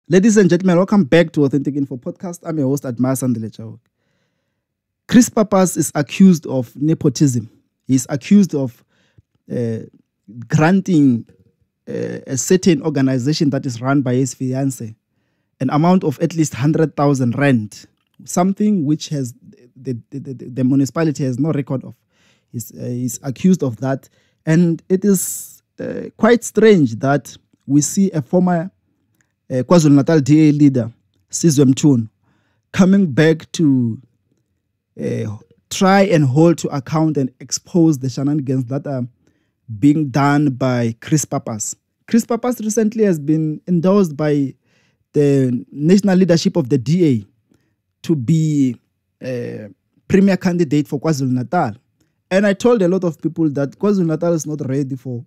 Ladies and gentlemen, welcome back to Authentic Info Podcast. I'm your host, Admire Sandile. Chris Pappas is accused of nepotism. He's accused of granting a certain organization that is run by his fiancé an amount of at least 100,000 rand, something which has the municipality has no record of. He's accused of that. And it is quite strange that we see a former KwaZulu-Natal DA leader, Sizwe Mchunu, coming back to try and hold to account and expose the shenanigans that are being done by Chris Pappas. Chris Pappas recently has been endorsed by the national leadership of the DA to be a premier candidate for KwaZulu-Natal. And I told a lot of people that KwaZulu-Natal is not ready for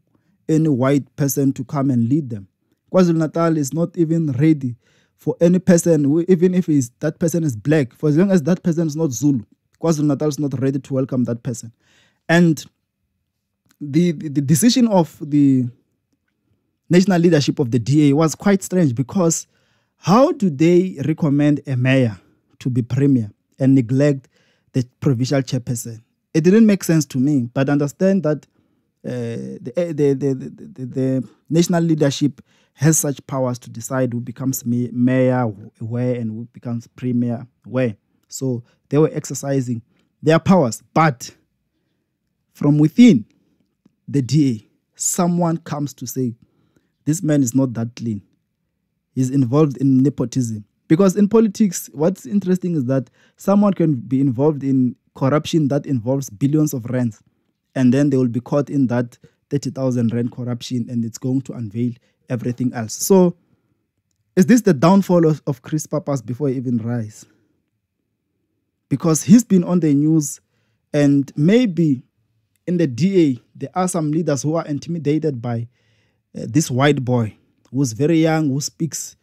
any white person to come and lead them. KwaZulu-Natal is not even ready for any person, even if that person is black, for as long as that person is not Zulu. KwaZulu-Natal is not ready to welcome that person. And the decision of the national leadership of the DA was quite strange, because how do they recommend a mayor to be premier and neglect the provincial chairperson? It didn't make sense to me, but understand that the national leadership has such powers to decide who becomes mayor where and who becomes premier where. So they were exercising their powers. But from within the DA, someone comes to say, this man is not that clean. He's involved in nepotism. Because in politics, what's interesting is that someone can be involved in corruption that involves billions of rands, and then they will be caught in that 30,000 rand corruption, and it's going to unveil everything else. So is this the downfall of Chris Pappas before he even rise? Because he's been on the news, and maybe in the DA, there are some leaders who are intimidated by this white boy who's very young, who speaks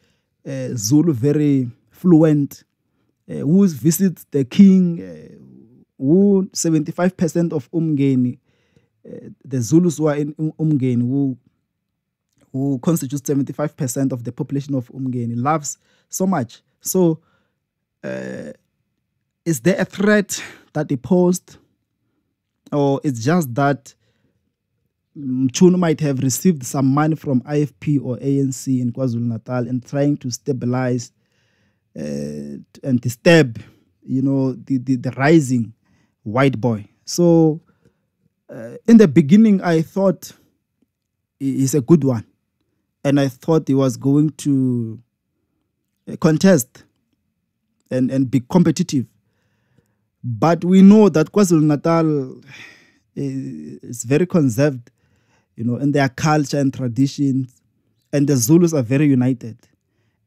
Zulu very fluent, who visits the king, who 75% of Umgeni, the Zulus who are in Umgeni, who constitutes 75% of the population of Umgeni, loves so much. So is there a threat that he posed? Or it's just that Mchunu might have received some money from IFP or ANC in KwaZulu-Natal and trying to stabilize and disturb, the rising white boy. So in the beginning, I thought he's a good one. And I thought he was going to contest and be competitive. But we know that KwaZulu-Natal is very conserved, in their culture and traditions. And the Zulus are very united.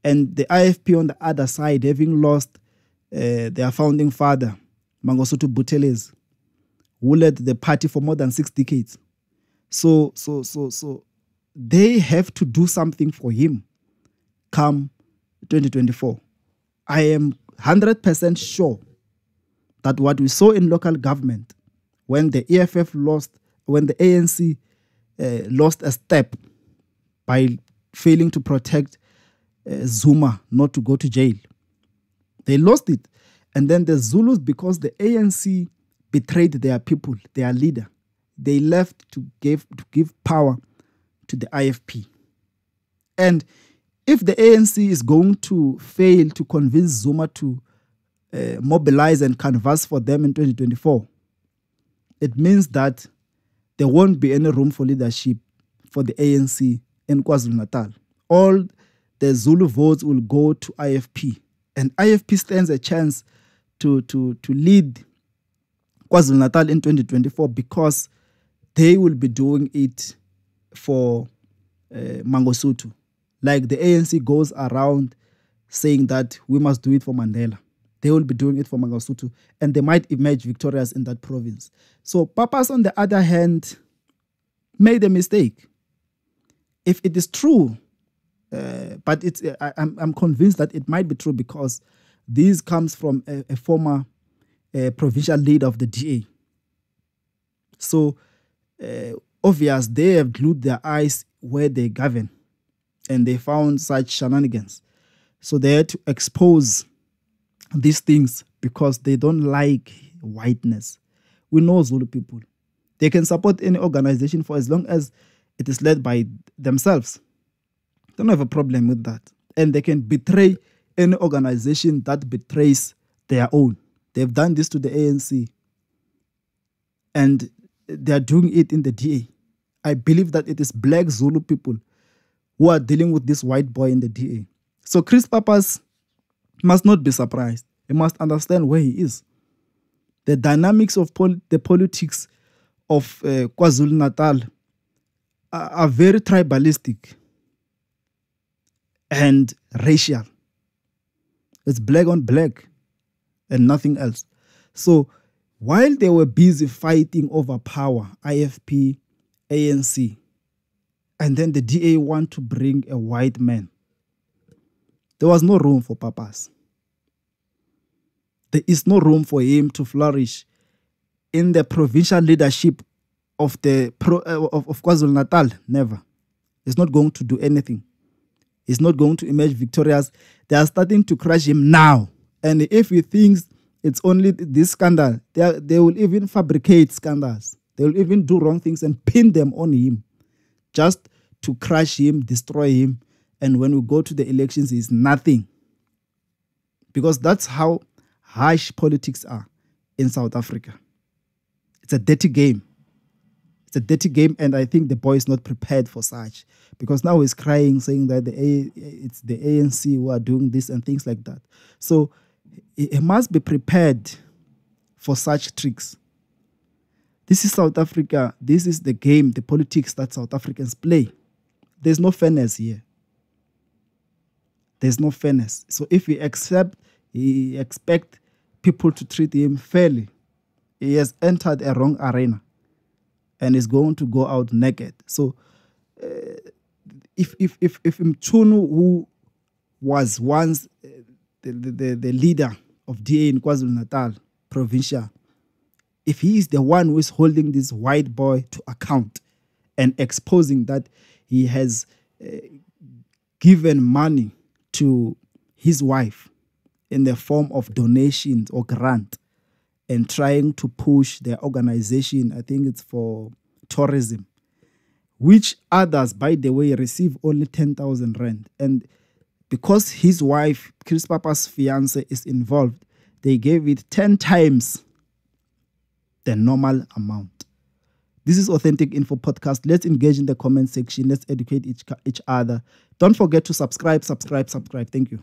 And the IFP on the other side, having lost their founding father, Mangosuthu Buthelezi, who led the party for more than 6 decades. So they have to do something for him come 2024. I am 100% sure that what we saw in local government, when the EFF lost, when the ANC lost a step by failing to protect Zuma not to go to jail, they lost it. And then the Zulus, because the ANC betrayed their people, their leader, they left to give power to the IFP. And if the ANC is going to fail to convince Zuma to mobilize and canvass for them in 2024, it means that there won't be any room for leadership for the ANC in KwaZulu-Natal. All the Zulu votes will go to IFP. And IFP stands a chance to lead KwaZulu-Natal in 2024 because they will be doing it for Mangosuthu. Like the ANC goes around saying that we must do it for Mandela. They will be doing it for Mangosuthu, and they might emerge victorious in that province. So Pappas, on the other hand, made a mistake. If it is true, but I'm convinced that it might be true because this comes from a former provincial leader of the DA. So obvious, they have glued their eyes where they govern, and they found such shenanigans. So they had to expose these things because they don't like whiteness. We know Zulu people. They can support any organization for as long as it is led by themselves. They don't have a problem with that. And they can betray any organization that betrays their own. They've done this to the ANC. And they are doing it in the DA. I believe that it is black Zulu people who are dealing with this white boy in the DA. So Chris Pappas must not be surprised. He must understand where he is. The dynamics of the politics of KwaZulu-Natal are very tribalistic and racial. It's black on black and nothing else. So while they were busy fighting over power, IFP, ANC, and then the DA want to bring a white man, there was no room for Pappas. There is no room for him to flourish in the provincial leadership of of KwaZulu-Natal. Never. He's not going to do anything. He's not going to emerge victorious. They are starting to crush him now. And if he thinks it's only this scandal, they will even fabricate scandals. They will even do wrong things and pin them on him just to crush him, destroy him. And when we go to the elections, he's nothing. Because that's how harsh politics are in South Africa. It's a dirty game. It's a dirty game, and I think the boy is not prepared for such. Because now he's crying, saying that it's the ANC who are doing this and things like that. So he must be prepared for such tricks. This is South Africa. This is the game, the politics that South Africans play. There's no fairness here. There's no fairness. So if he expect people to treat him fairly, he has entered a wrong arena and is going to go out naked. So if Mchunu, who was once the leader of DA in KwaZulu-Natal provincial, if he is the one who is holding this white boy to account and exposing that he has given money to his wife in the form of donations or grant and trying to push their organization, I think it's for tourism, which others, by the way, receive only 10,000 rand. And because his wife, Chris Pappas' fiance, is involved, they gave it 10 times the normal amount. This is Authentic Info Podcast. Let's engage in the comment section. Let's educate each other. Don't forget to subscribe. Thank you.